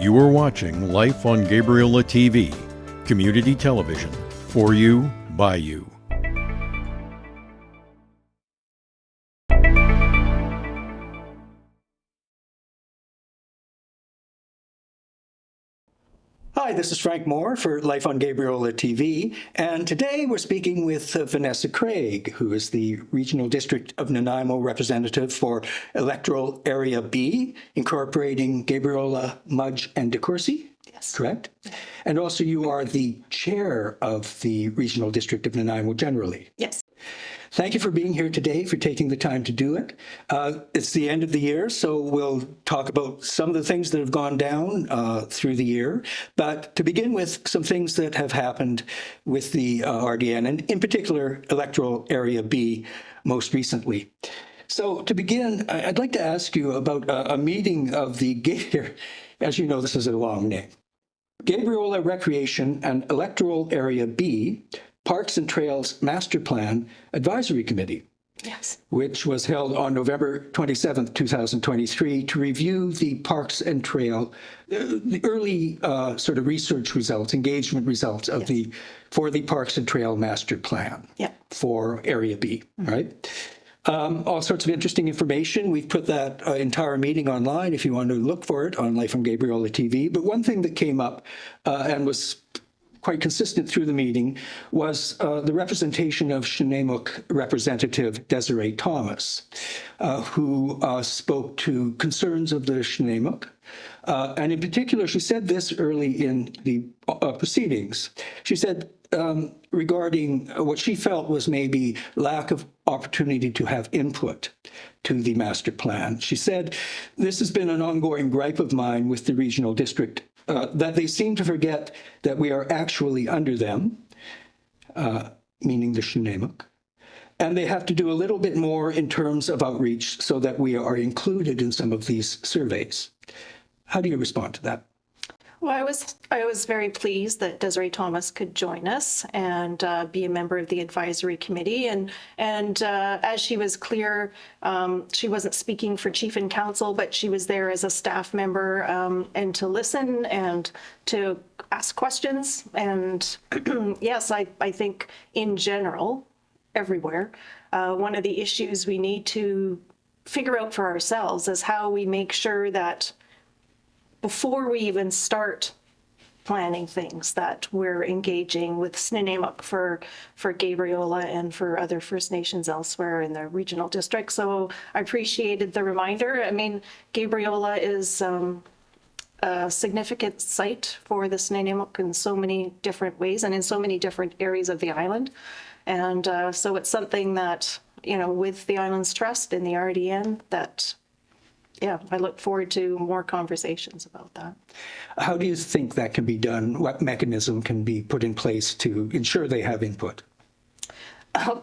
You are watching Life on Gabriola TV, community television, for you, by you. Hi, this is Frank Moher for Life on Gabriola TV, and today we're speaking with Vanessa Craig, who is the Regional District of Nanaimo representative for Electoral Area B, incorporating Gabriola, Mudge, and DeCourcy. Yes. Correct? And also you are the chair of the Regional District of Nanaimo generally. Yes. Thank you for being here today, for taking the time to do it. It's the end of the year, so we'll talk about some of the things that have gone down through the year. But to begin with, some things that have happened with the RDN, and in particular, Electoral Area B most recently. So to begin, I'd like to ask you about a meeting of the, as you know, this is a long name, Gabriola Recreation and Electoral Area B Parks and Trails Master Plan Advisory Committee, yes, which was held on November 27th, 2023, to review the Parks and Trail, the early sort of research results, engagement results of yes, for the Parks and Trail Master Plan for Area B, right? All sorts of interesting information. We've put that entire meeting online if you want to look for it on Life on Gabriola TV. But one thing that came up and was quite consistent through the meeting was the representation of Snuneymuxw Representative Desiree Thomas, who spoke to concerns of the Snuneymuxw. And in particular, she said this early in the proceedings. She said regarding what she felt was maybe lack of opportunity to have input to the master plan. She said, "This has been an ongoing gripe of mine with the regional district, that they seem to forget that we are actually under them," meaning the Snuneymuxw, "and they have to do a little bit more in terms of outreach so that we are included in some of these surveys." How do you respond to that? Well, I was very pleased that Desiree Thomas could join us and be a member of the advisory committee. And as she was clear, she wasn't speaking for chief and council, but she was there as a staff member and to listen and to ask questions. And yes, I think in general, everywhere, one of the issues we need to figure out for ourselves is how we make sure that before we even start planning things, that we're engaging with Snuneymuxw for Gabriola and for other First Nations elsewhere in the regional district. So I appreciated the reminder. I mean, Gabriola is a significant site for the Snuneymuxw in so many different ways and in so many different areas of the island. And so it's something that, you know, with the Islands Trust and the RDN, that I look forward to more conversations about that. How do you think that can be done? What mechanism can be put in place to ensure they have input?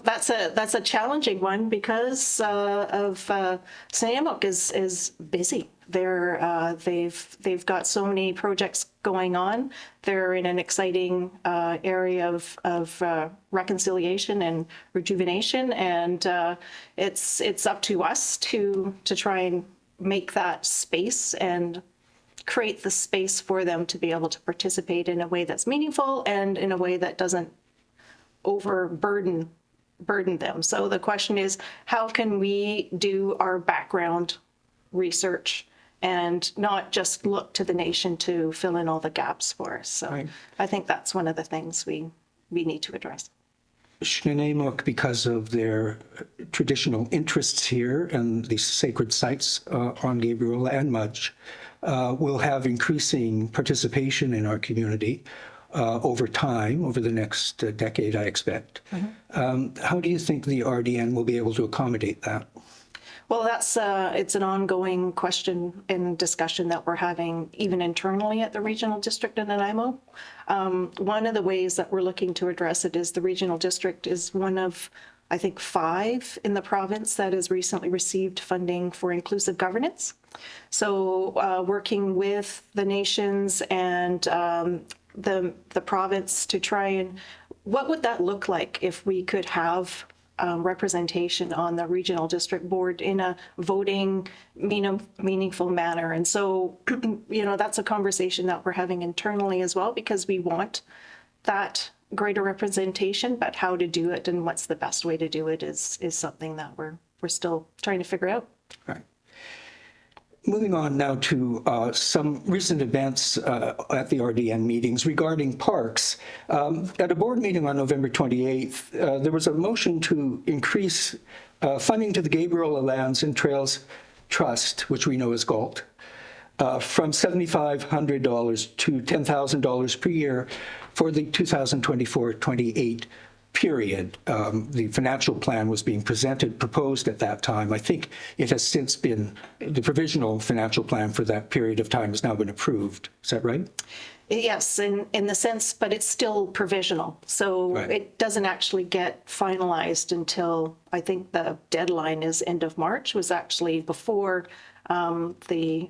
That's a challenging one because Snuneymuxw is busy. They've got so many projects going on. They're in an exciting area of reconciliation and rejuvenation, and it's up to us to try and make that space and create the space for them to be able to participate in a way that's meaningful and in a way that doesn't overburden them. So the question is, how can we do our background research and not just look to the nation to fill in all the gaps for us? So right. I think that's one of the things we need to address. Snuneymuxw, because of their traditional interests here and the sacred sites on Gabriola and Mudge, will have increasing participation in our community over time, over the next decade, I expect. Mm-hmm. How do you think the RDN will be able to accommodate that? Well, it's an ongoing question and discussion that we're having even internally at the Regional District in Nanaimo. One of the ways that we're looking to address it is the Regional District is one of, I think, 5 in the province that has recently received funding for inclusive governance. So working with the nations and the province to try and, what would that look like if we could have representation on the regional district board in a voting, meaningful manner. And so, that's a conversation that we're having internally as well, because we want that greater representation, but how to do it and what's the best way to do it is something that we're still trying to figure out. Right. Moving on now to some recent events at the RDN meetings regarding parks. At a board meeting on November 28th, there was a motion to increase funding to the Gabriola Lands and Trails Trust, which we know as GaLTT, from $7,500 to $10,000 per year for the 2024-28 period. The financial plan was being proposed at that time. I think it has since been, the provisional financial plan for that period of time has now been approved. Is that right? Yes, in the sense, but it's still provisional. So Right. It doesn't actually get finalized until, I think the deadline is end of March, was actually before the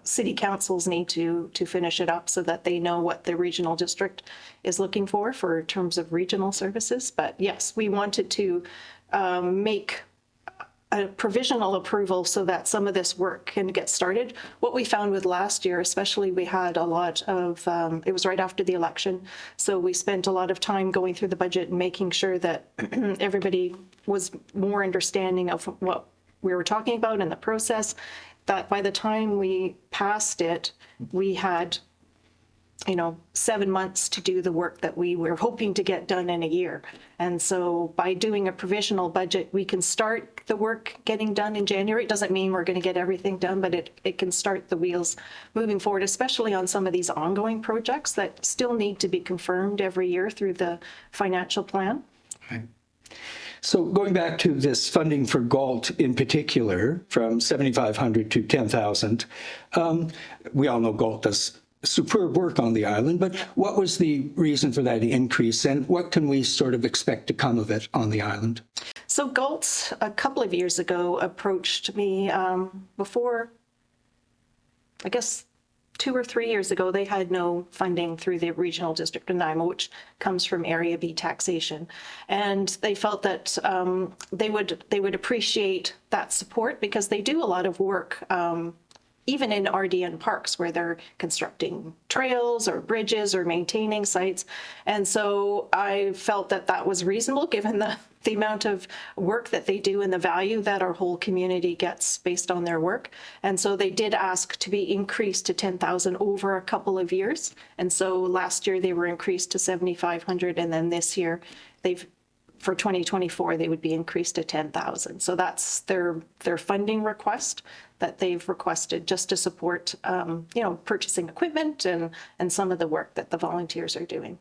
city councils need to finish it up so that they know what the regional district is looking for terms of regional services. But yes, we wanted to make a provisional approval so that some of this work can get started. What we found with last year, especially, we had a lot of, it was right after the election, so we spent a lot of time going through the budget and making sure that everybody was more understanding of what we were talking about in the process, that by the time we passed it, we had 7 months to do the work that we were hoping to get done in a year. And so by doing a provisional budget, we can start the work getting done in January. It doesn't mean we're going to get everything done, but it can start the wheels moving forward, especially on some of these ongoing projects that still need to be confirmed every year through the financial plan. Right. So going back to this funding for GaLTT in particular, from $7,500 to $10,000, we all know GaLTT does superb work on the island, but what was the reason for that increase, and what can we sort of expect to come of it on the island? So GaLTT, a couple of years ago, approached me before, I guess, 2 or 3 years ago. They had no funding through the regional district of Nanaimo, which comes from Area B taxation. And they felt that they would appreciate that support because they do a lot of work even in RDN parks where they're constructing trails or bridges or maintaining sites. And so I felt that that was reasonable given the amount of work that they do and the value that our whole community gets based on their work. And so they did ask to be increased to 10,000 over a couple of years. And so last year they were increased to 7,500, and then this year for 2024, they would be increased to 10,000. So that's their funding request that they've requested just to support, purchasing equipment and some of the work that the volunteers are doing.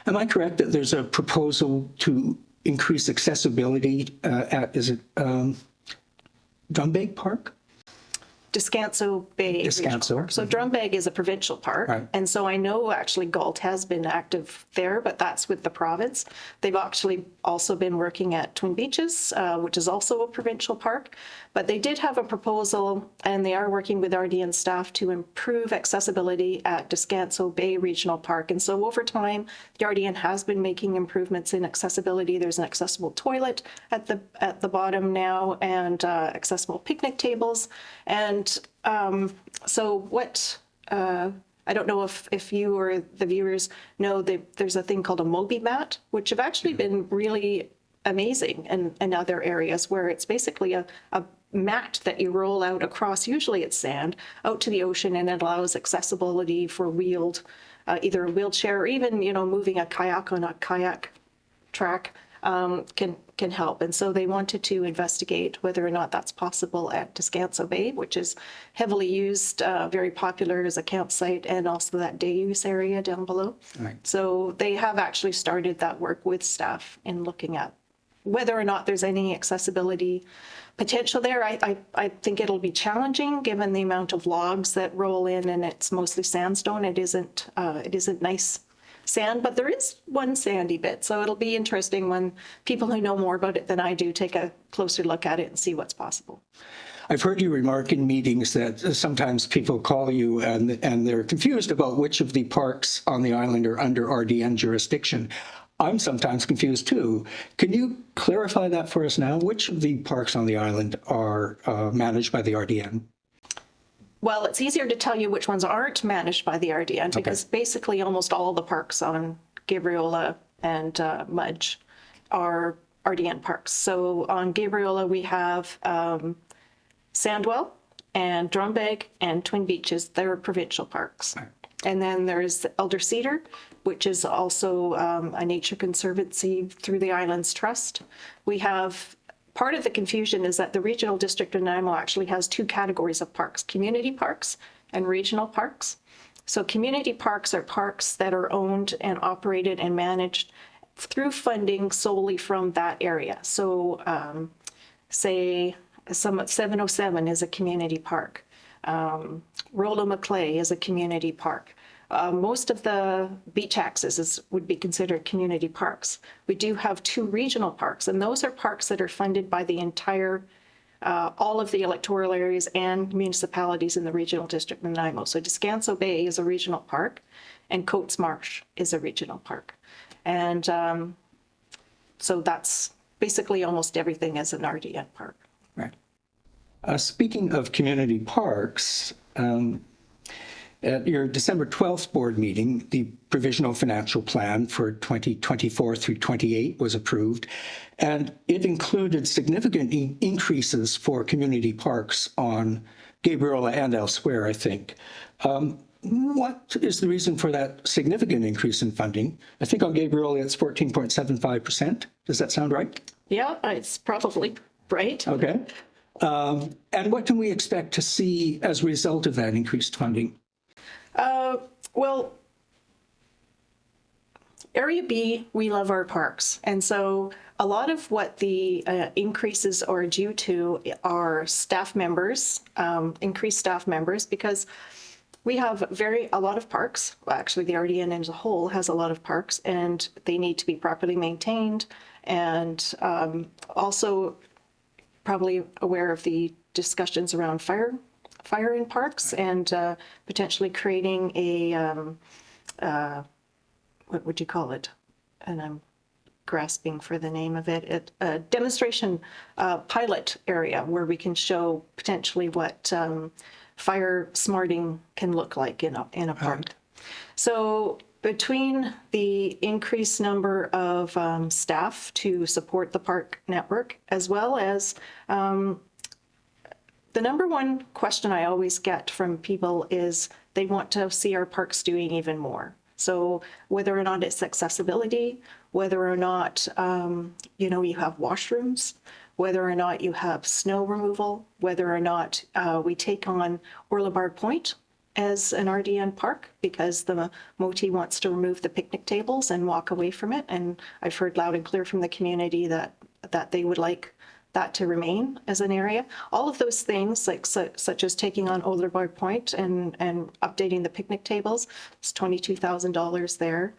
Am I correct that there's a proposal to increase accessibility at, is it Drumbag Park? Descanso Bay. Descanso. Park. So Drumbag is a provincial park. Right. And so I know actually GaLTT has been active there, but that's with the province. They've actually also been working at Twin Beaches, which is also a provincial park. But they did have a proposal, and they are working with RDN staff to improve accessibility at Descanso Bay Regional Park. And so over time, the RDN has been making improvements in accessibility. There's an accessible toilet at the bottom now, and accessible picnic tables. And so what, I don't know if you or the viewers know that there's a thing called a Moby mat, which have actually been really amazing in other areas, where it's basically a mat that you roll out across, usually it's sand, out to the ocean, and it allows accessibility for wheeled, either a wheelchair or even, moving a kayak on a kayak track can help. And so they wanted to investigate whether or not that's possible at Descanso Bay, which is heavily used, very popular as a campsite, and also that day use area down below. Right. So they have actually started that work with staff in looking at whether or not there's any accessibility potential there. I think it'll be challenging given the amount of logs that roll in, and it's mostly sandstone. It isn't nice sand, but there is one sandy bit. So it'll be interesting when people who know more about it than I do take a closer look at it and see what's possible. I've heard you remark in meetings that sometimes people call you and they're confused about which of the parks on the island are under RDN jurisdiction. I'm sometimes confused too. Can you clarify that for us now? Which of the parks on the island are managed by the RDN? Well, it's easier to tell you which ones aren't managed by the RDN because basically almost all the parks on Gabriola and Mudge are RDN parks. So on Gabriola, we have Sandwell and Drumbag and Twin Beaches. They're provincial parks. Right. And then there's Elder Cedar, which is also a nature conservancy through the Islands Trust. We have, part of the confusion is that the Regional District of Nanaimo actually has two categories of parks, community parks and regional parks. So community parks are parks that are owned and operated and managed through funding solely from that area. So say 707 is a community park. Rollo Maclay is a community park. Most of the beach accesses would be considered community parks. We do have two regional parks, and those are parks that are funded by the entire, all of the electoral areas and municipalities in the Regional District of Nanaimo. So Descanso Bay is a regional park, and Coates Marsh is a regional park. And so that's basically almost everything as an RDN park. Right. Speaking of community parks, at your December 12th board meeting, the provisional financial plan for 2024 through 28 was approved, and it included significant increases for community parks on Gabriola and elsewhere, I think. What is the reason for that significant increase in funding? I think on Gabriola it's 14.75%. Does that sound right? Yeah, it's probably right. Okay. And what can we expect to see as a result of that increased funding? Well, Area B, we love our parks. And so a lot of what the increases are due to are staff members, increased staff members, because we have a lot of parks. Well, actually, the RDN as a whole has a lot of parks, and they need to be properly maintained. And also probably aware of the discussions around fire in parks and potentially creating a, what would you call it? And I'm grasping for the name of it, a demonstration pilot area where we can show potentially what fire smarting can look like in a park. So between the increased number of staff to support the park network, as well as the number one question I always get from people is they want to see our parks doing even more. So whether or not it's accessibility, whether or not, you have washrooms, whether or not you have snow removal, whether or not we take on Orlebar Point as an RDN park because the Moti wants to remove the picnic tables and walk away from it. And I've heard loud and clear from the community that they would like that to remain as an area. All of those things, like such as taking on Orlebar Point and updating the picnic tables, it's $22,000 there.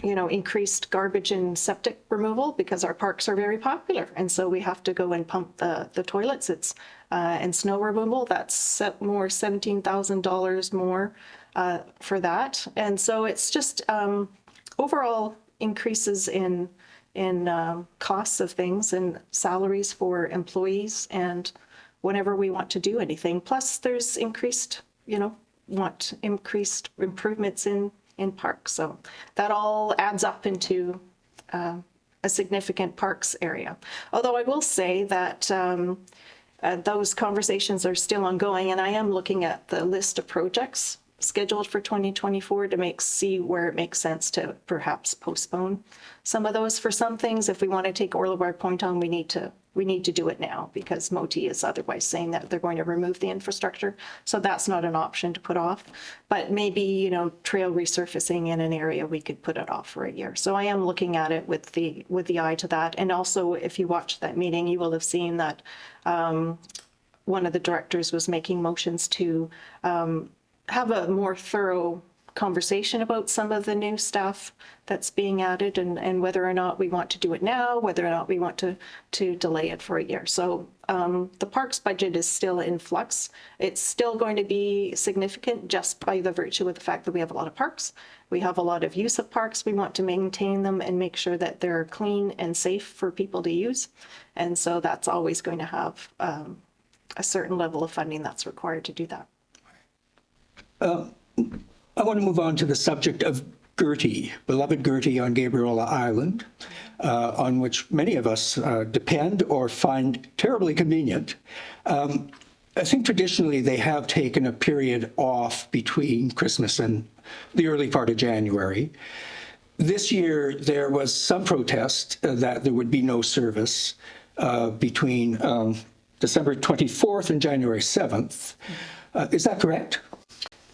Increased garbage and septic removal because our parks are very popular, and so we have to go and pump the toilets. It's and snow removal. That's more $17,000 more for that, and so it's just overall increases in costs of things and salaries for employees and whenever we want to do anything. Plus, there's increased improvements in parks. So that all adds up into a significant parks area. Although I will say that those conversations are still ongoing, and I am looking at the list of projects scheduled for 2024 to see where it makes sense to perhaps postpone some of those. For some things, if we want to take Orlebar Point on, we need to do it now because Moti is otherwise saying that they're going to remove the infrastructure. So that's not an option to put off. But maybe, trail resurfacing in an area, we could put it off for a year. So I am looking at it with the eye to that. And also, if you watched that meeting, you will have seen that one of the directors was making motions to have a more thorough conversation about some of the new stuff that's being added and whether or not we want to do it now, whether or not we want to delay it for a year. So the parks budget is still in flux. It's still going to be significant just by the virtue of the fact that we have a lot of parks. We have a lot of use of parks. We want to maintain them and make sure that they're clean and safe for people to use. And so that's always going to have a certain level of funding that's required to do that. I want to move on to the subject of Gertie, beloved Gertie on Gabriola Island, on which many of us depend or find terribly convenient. I think traditionally they have taken a period off between Christmas and the early part of January. This year there was some protest that there would be no service between December 24th and January 7th. Is that correct?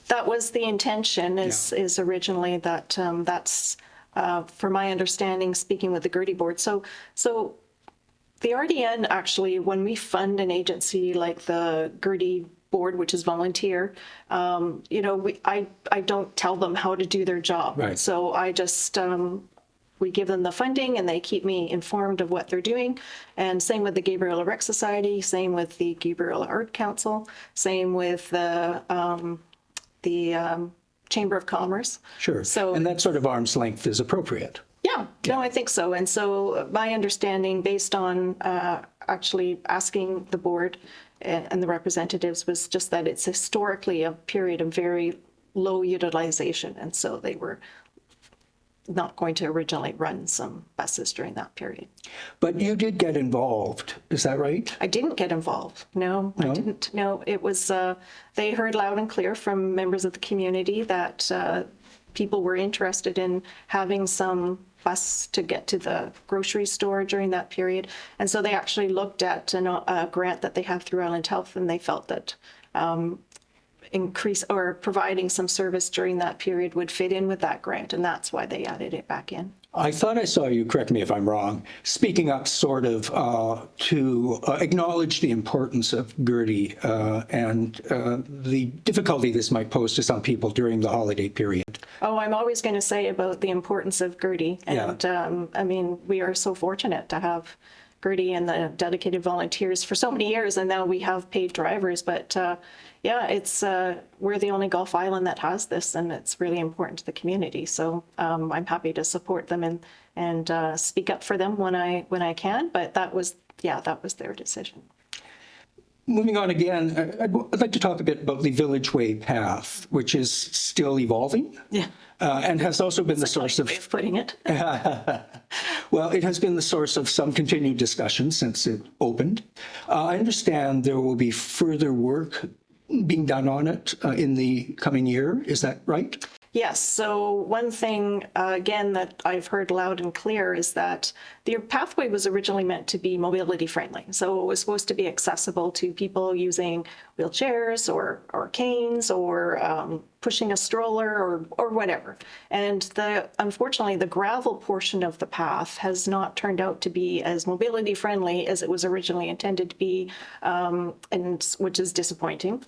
That was the intention, is originally that that's, for my understanding, speaking with the Gertie board. So the RDN actually, when we fund an agency like the Gertie board, which is volunteer, I don't tell them how to do their job. Right. So I just, we give them the funding and they keep me informed of what they're doing. And same with the Gabriola Rec Society, same with the Gabriola Art Council, same with the Chamber of Commerce. Sure. So, and that sort of arm's length is appropriate. yeah, no, I think so. And so my understanding, based on actually asking the board and the representatives, was just that it's historically a period of very low utilization. And so they were not going to originally run some buses during that period. But you did get involved, is that right? I didn't get involved. No, I didn't. No, it was, they heard loud and clear from members of the community that people were interested in having some bus to get to the grocery store during that period. And so they actually looked at a grant that they have through Island Health, and they felt that increase or providing some service during that period would fit in with that grant, and that's why they added it back in. I thought I saw you, correct me if I'm wrong, speaking up sort of to acknowledge the importance of Gertie and the difficulty this might pose to some people during the holiday period. Oh, I'm always going to say about the importance of Gertie. And I mean, we are so fortunate to have Gertie and the dedicated volunteers for so many years, and now we have paid drivers. But yeah, it's we're the only Gulf Island that has this, and it's really important to the community. So I'm happy to support them and speak up for them when I can. But that was their decision. Moving on again, I'd like to talk a bit about the Village Way path, which is still evolving. Yeah. And has also been the source of way of putting it. Well, it has been the source of some continued discussion since it opened. I understand there will be further work being done on it in the coming year. Is that right? Yes. So one thing, again, that I've heard loud and clear is that the pathway was originally meant to be mobility friendly. So it was supposed to be accessible to people using wheelchairs or canes or pushing a stroller or whatever. And unfortunately, the gravel portion of the path has not turned out to be as mobility friendly as it was originally intended to be, and which is disappointing.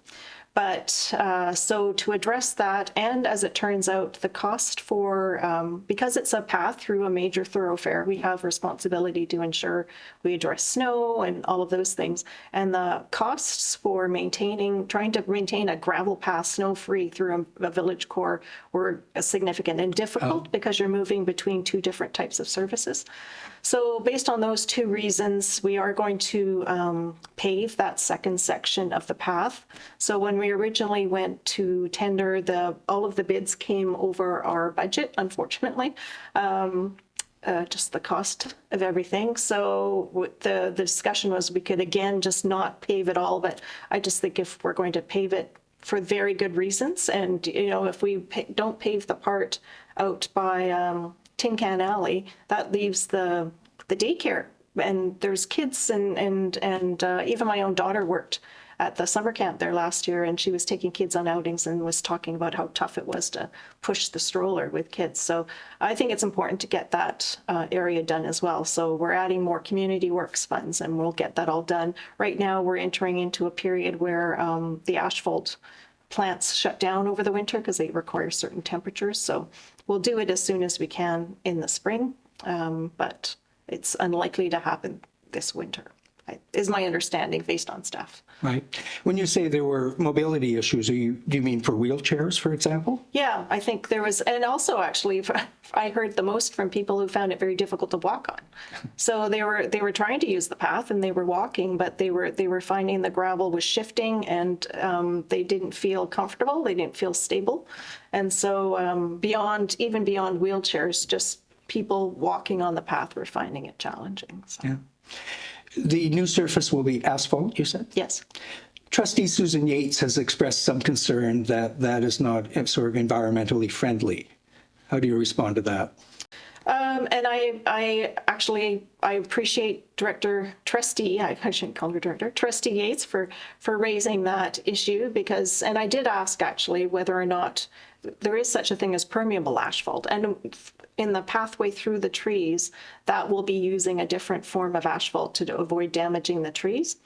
But so to address that, and as it turns out, the cost for, because it's a path through a major thoroughfare, we have responsibility to ensure we address snow and all of those things. And the costs for trying to maintain a gravel path snow-free through a village core were significant and difficult because you're moving between two different types of services. So based on those two reasons, we are going to pave that second section of the path. So when we originally went to tender, all of the bids came over our budget, unfortunately. Just the cost of everything. So the discussion was we could again just not pave it all, but I just think if we're going to pave it for very good reasons, and if we don't pave the part out by Tin Can Alley, that leaves the daycare, and there's kids and even my own daughter worked at the summer camp there last year, and she was taking kids on outings and was talking about how tough it was to push the stroller with kids. So I think it's important to get that area done as well. So we're adding more community works funds, and we'll get that all done. Right now we're entering into a period where the asphalt plants shut down over the winter because they require certain temperatures. So we'll do it as soon as we can in the spring, but it's unlikely to happen this winter, is my understanding based on staff. Right. When you say there were mobility issues, do you mean for wheelchairs, for example? Yeah, I think there was, and also actually, I heard the most from people who found it very difficult to walk on. So they were trying to use the path and they were walking, but they were finding the gravel was shifting and they didn't feel comfortable. They didn't feel stable, and so even beyond wheelchairs, just people walking on the path were finding it challenging. So. Yeah. The new surface will be asphalt, you said? Yes. Trustee Susan Yates has expressed some concern that that is not sort of environmentally friendly. How do you respond to that? And I appreciate Trustee Yates for raising that issue because, and I did ask actually whether or not there is such a thing as permeable asphalt. And in the pathway through the trees, that will be using a different form of asphalt to avoid damaging the trees.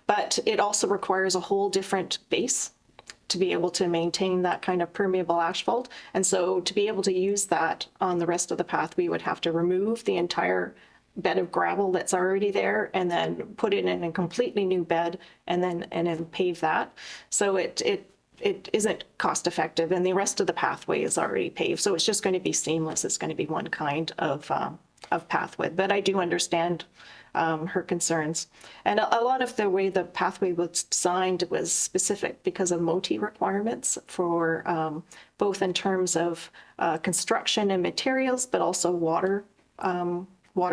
But it also requires a whole different base to be able to maintain that kind of permeable asphalt. And so to be able to use that on the rest of the path, we would have to remove the entire bed of gravel that's already there and then put it in a completely new bed and then pave that. So it isn't cost effective, and the rest of the pathway is already paved. So it's just going to be seamless. It's going to be one kind of pathway. But I do understand her concerns. And a lot of the way the pathway was designed was specific because of MOTI requirements for both in terms of construction and materials, but also water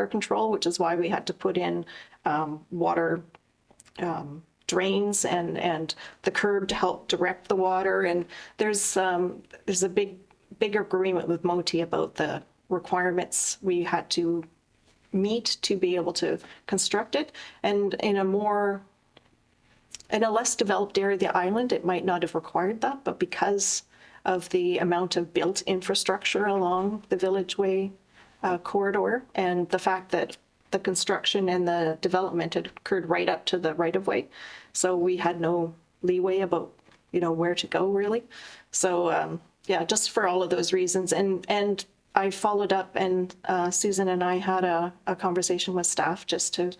control, which is why we had to put in water drains and the curb to help direct the water. And there's a big agreement with MOTI about the requirements we had to meet to be able to construct it. And in a less developed area of the island, it might not have required that, but because of the amount of built infrastructure along the Village Way corridor and the fact that the construction and the development had occurred right up to the right-of-way. So we had no leeway about, where to go really. So yeah, just for all of those reasons. And I followed up and Susan and I had a conversation with staff just to,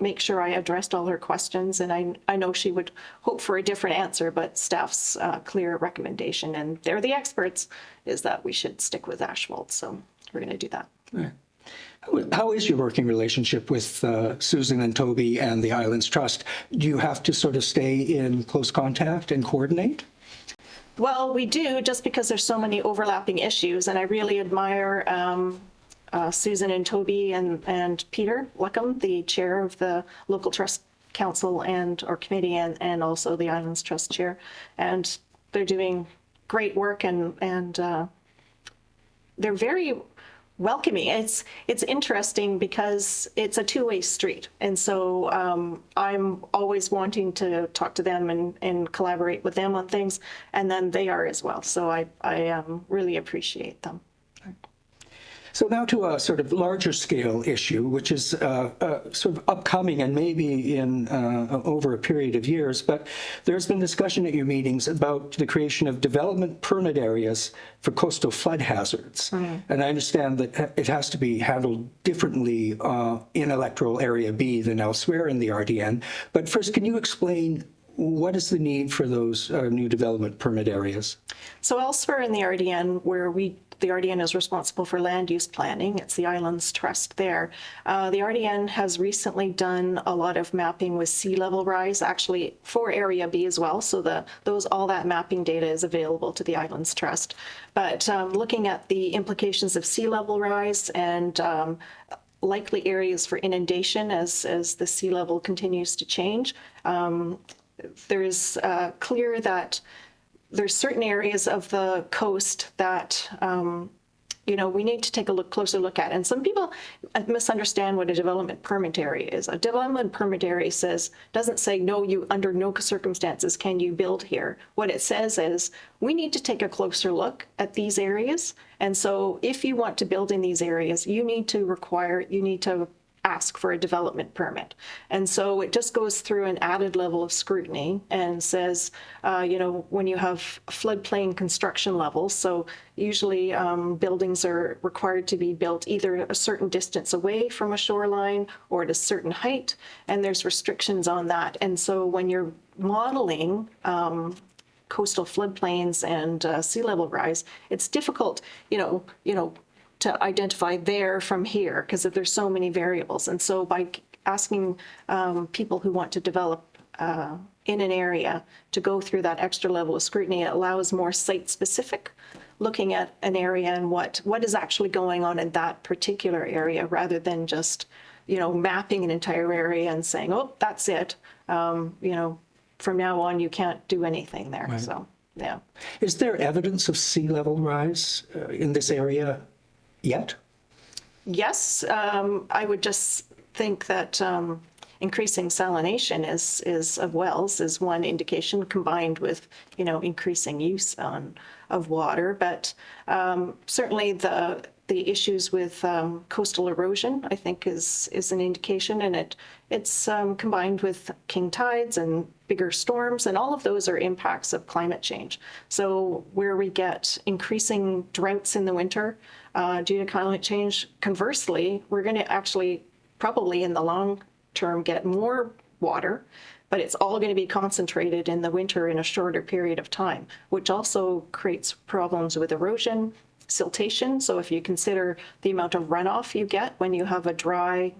make sure I addressed all her questions. And I know she would hope for a different answer, but staff's clear recommendation, and they're the experts, is that we should stick with asphalt. So we're going to do that. Right. How is your working relationship with Susan and Toby and the Islands Trust? Do you have to sort of stay in close contact and coordinate? Well, we do, just because there's so many overlapping issues, and I really admire Susan and Toby and Peter Wickham, the chair of the local trust council or committee, and also the Islands Trust chair, and they're doing great work, and they're very welcoming. It's interesting because it's a two-way street, and so I'm always wanting to talk to them and collaborate with them on things, and then they are as well. So I really appreciate them. So now to a sort of larger scale issue, which is sort of upcoming and maybe in over a period of years, but there's been discussion at your meetings about the creation of development permit areas for coastal flood hazards. And I understand that it has to be handled differently in Electoral Area B than elsewhere in the RDN. But first, can you explain what is the need for those new development permit areas? So elsewhere in the RDN, where the RDN is responsible for land use planning, it's the Islands Trust there. The RDN has recently done a lot of mapping with sea level rise, actually for Area B as well. So all that mapping data is available to the Islands Trust. But looking at the implications of sea level rise and likely areas for inundation as the sea level continues to change, there's clear that there's certain areas of the coast that we need to take a closer look at. And some people misunderstand what a development permit area is. A development permit area doesn't say, no, you under no circumstances can you build here. What it says is, we need to take a closer look at these areas. And so if you want to build in these areas, you need to ask for a development permit. And so it just goes through an added level of scrutiny and says, when you have floodplain construction levels, so usually buildings are required to be built either a certain distance away from a shoreline or at a certain height, and there's restrictions on that. And so when you're modeling coastal floodplains and sea level rise, it's difficult, to identify there from here because there's so many variables. And so by asking people who want to develop in an area to go through that extra level of scrutiny, it allows more site-specific looking at an area and what is actually going on in that particular area rather than just, mapping an entire area and saying, oh, that's it. From now on, you can't do anything there. Right. So, yeah. Is there evidence of sea level rise in this area yet? Yes, I would just think that increasing salination of wells is one indication, combined with increasing use of water. But certainly the issues with coastal erosion, I think, is an indication, and it's combined with king tides and bigger storms, and all of those are impacts of climate change. So where we get increasing droughts in the winter due to climate change, conversely, we're going to actually probably in the long term get more water, but it's all going to be concentrated in the winter in a shorter period of time, which also creates problems with erosion, siltation. So if you consider the amount of runoff you get when you have a dry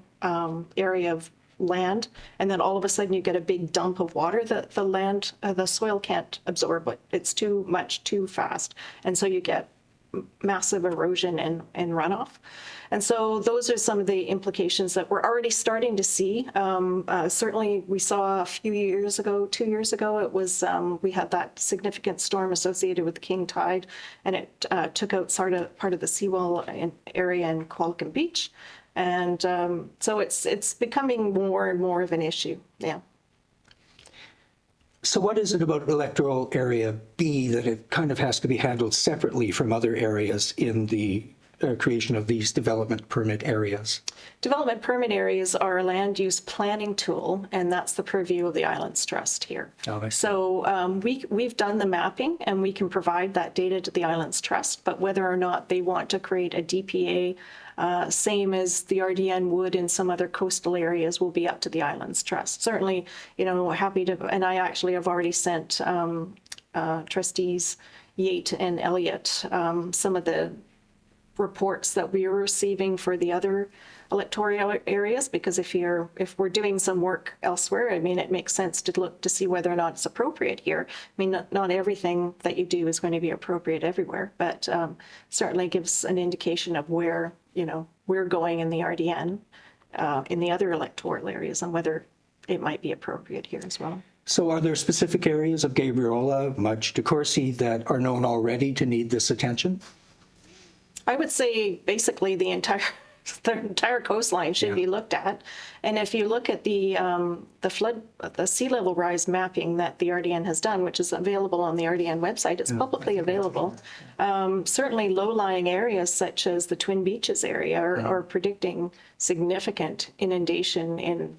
area of land, and then all of a sudden you get a big dump of water that the soil can't absorb it. It's too much, too fast. And so you get massive erosion and runoff. And so those are some of the implications that we're already starting to see. Certainly we saw a few years ago, 2 years ago, it was we had that significant storm associated with the king tide, and it took out part of the seawall area in Qualicum Beach. And so it's becoming more and more of an issue. Yeah. So what is it about Electoral Area B that it kind of has to be handled separately from other areas in the creation of these development permit areas? Development permit areas are a land use planning tool, and that's the purview of the Islands Trust here. Oh, so we've done the mapping, and we can provide that data to the Islands Trust, but whether or not they want to create a DPA, same as the RDN would in some other coastal areas, will be up to the Islands Trust. Certainly, happy to, and I actually have already sent trustees Yate and Elliott some of the reports that we are receiving for the other electoral areas, because if we're doing some work elsewhere, I mean, it makes sense to look to see whether or not it's appropriate here. I mean, not everything that you do is going to be appropriate everywhere, but certainly gives an indication of where we're going in the RDN in the other electoral areas and whether it might be appropriate here as well. So are there specific areas of Gabriola, Mudge, DeCourcy that are known already to need this attention? I would say basically the entire coastline should be looked at. And if you look at the sea level rise mapping that the RDN has done, which is available on the RDN website, it's publicly available. Certainly low-lying areas such as the Twin Beaches area are predicting significant inundation in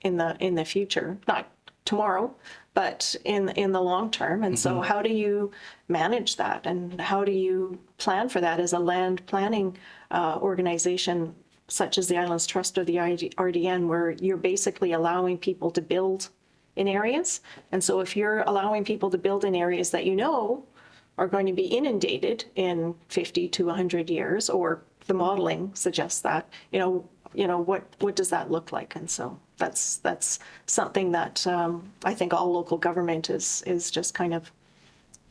the future, not tomorrow, but in the long term. And so how do you manage that, and how do you plan for that as a land planning organization such as the Islands Trust or the RDN, where you're basically allowing people to build in areas? And so if you're allowing people to build in areas that are going to be inundated in 50 to 100 years, or the modeling suggests that, what does that look like? And so that's something that I think all local government is just kind of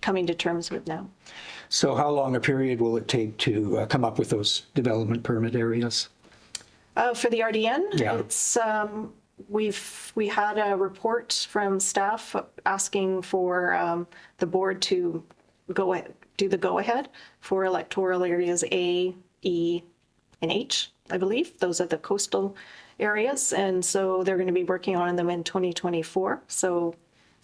coming to terms with now. So how long a period will it take to come up with those development permit areas? For the RDN, it's we had a report from staff asking for the board to do the go-ahead for electoral areas A, E, and H, I believe. Those are the coastal areas, and so they're going to be working on them in 2024. So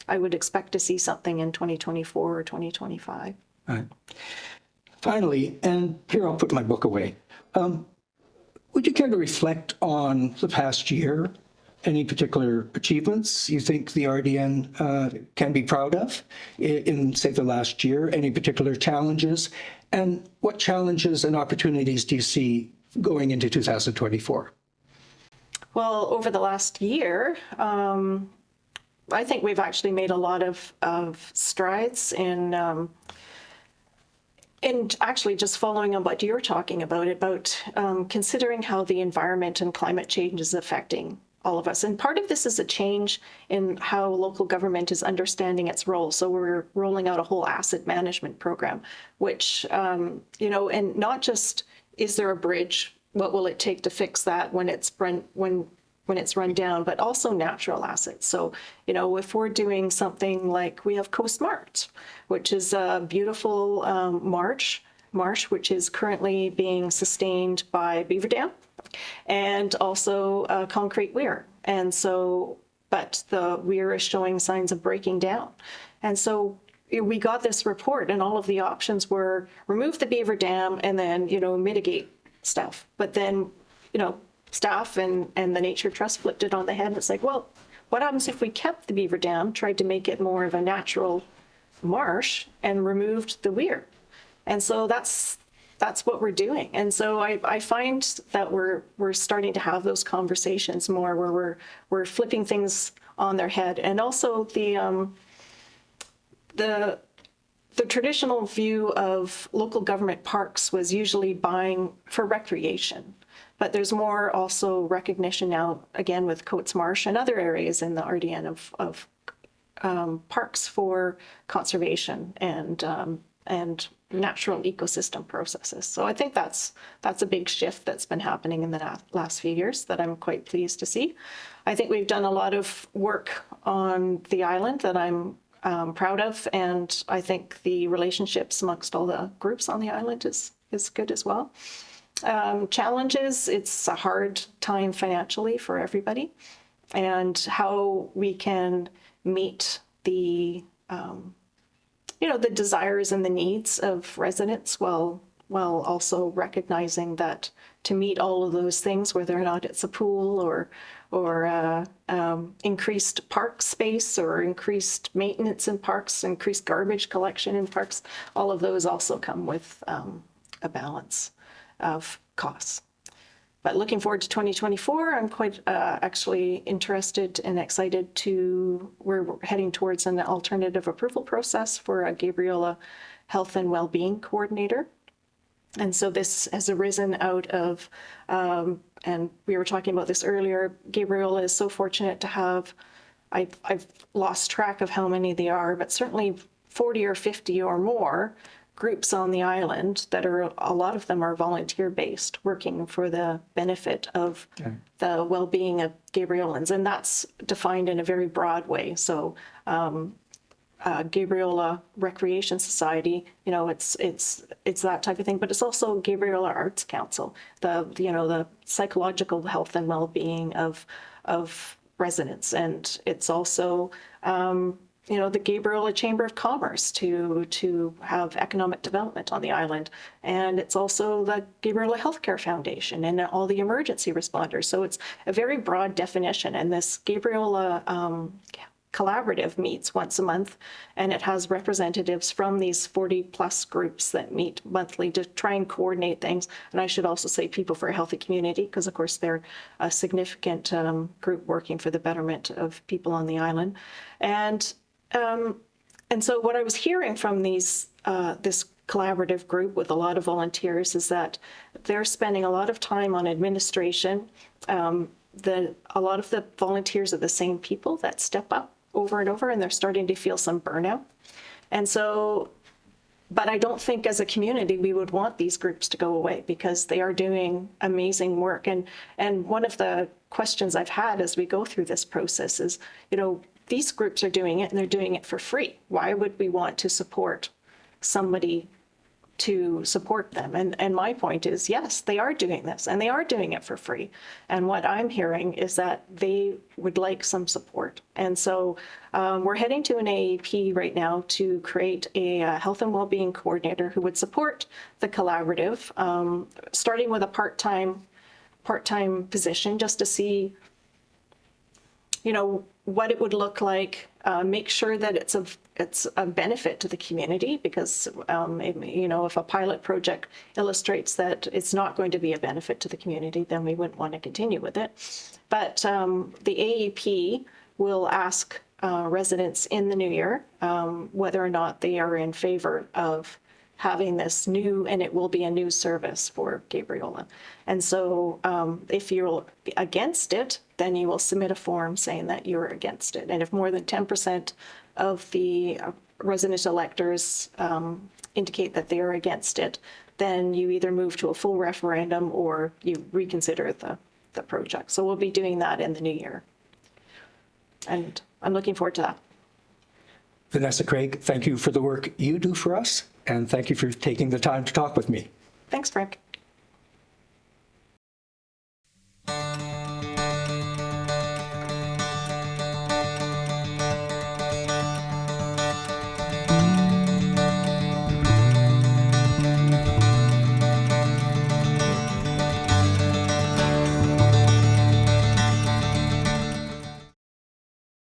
I would expect to see something in 2024 or 2025. All right. Finally, and here I'll put my book away. Would you care to reflect on the past year? Any particular achievements you think the RDN can be proud of in, say, the last year? Any particular challenges? And what challenges and opportunities do you see going into 2024? Well, over the last year, I think we've actually made a lot of strides in actually just following on what you're talking about considering how the environment and climate change is affecting all of us. And part of this is a change in how local government is understanding its role. So we're rolling out a whole asset management program, which, you know, and not just is there a bridge, what will it take to fix that when it's run down, but also natural assets. So, you know, if we're doing something like we have Coast Marsh, which is a beautiful marsh, which is currently being sustained by beaver dam and also a concrete weir. And so, but the weir is showing signs of breaking down. And so we got this report and all of the options were remove the beaver dam and then, you know, mitigate stuff. But then, you know, staff and the Nature Trust flipped it on the head. And it's like, well, what happens if we kept the beaver dam, tried to make it more of a natural marsh and removed the weir? And so that's what we're doing. And so I find that we're starting to have those conversations more where we're flipping things on their head. And also the traditional view of local government parks was usually buying for recreation. But there's more also recognition now, again, with Coates Marsh and other areas in the RDN of parks for conservation and natural ecosystem processes. So I think that's a big shift that's been happening in the last few years that I'm quite pleased to see. I think we've done a lot of work on the island that I'm proud of, and I think the relationships amongst all the groups on the island is good as well. Challenges, it's a hard time financially for everybody, and how we can meet the the desires and the needs of residents while also recognizing that to meet all of those things, whether or not it's a pool or increased park space or increased maintenance in parks, increased garbage collection in parks, all of those also come with a balance of costs. But looking forward to 2024, I'm quite actually interested and excited we're heading towards an alternative approval process for a Gabriola Health and Wellbeing Coordinator. And so this has arisen out of, and we were talking about this earlier, Gabriola is so fortunate to have, I've lost track of how many they are, but certainly 40 or 50 or more groups on the island that are, a lot of them are volunteer-based, working for the benefit of the well-being of Gabriolans, and that's defined in a very broad way. So Gabriola Recreation Society, you know, it's that type of thing, but it's also Gabriola Arts Council, the psychological health and well-being of residents, and it's also the Gabriola Chamber of Commerce to have economic development on the island. And it's also the Gabriola Healthcare Foundation and all the emergency responders. So it's a very broad definition. And this Gabriola Collaborative meets once a month, and it has representatives from these 40 plus groups that meet monthly to try and coordinate things. And I should also say People for a Healthy Community, because of course they're a significant group working for the betterment of people on the island. And so what I was hearing from this collaborative group with a lot of volunteers is that they're spending a lot of time on administration. A lot of the volunteers are the same people that step up over and over, and they're starting to feel some burnout. And so, but I don't think as a community we would want these groups to go away, because they are doing amazing work. And one of the questions I've had as we go through this process is, these groups are doing it and they're doing it for free. Why would we want to support somebody to support them? And my point is, yes, they are doing this and they are doing it for free. And what I'm hearing is that they would like some support. And so we're heading to an AAP right now to create a health and wellbeing coordinator who would support the collaborative, starting with a part-time part-time position just to see, you know, what it would look like, make sure that it's a benefit to the community, because, you know, if a pilot project illustrates that it's not going to be a benefit to the community, then we wouldn't want to continue with it. But the AEP will ask residents in the new year whether or not they are in favor of having this new, and it will be a new service for Gabriola. And so if you're against it, then you will submit a form saying that you're against it. And if more than 10% of the resident electors indicate that they are against it, then you either move to a full referendum or you reconsider the project. So we'll be doing that in the new year. And I'm looking forward to that. Vanessa Craig, thank you for the work you do for us, and thank you for taking the time to talk with me. Thanks, Frank.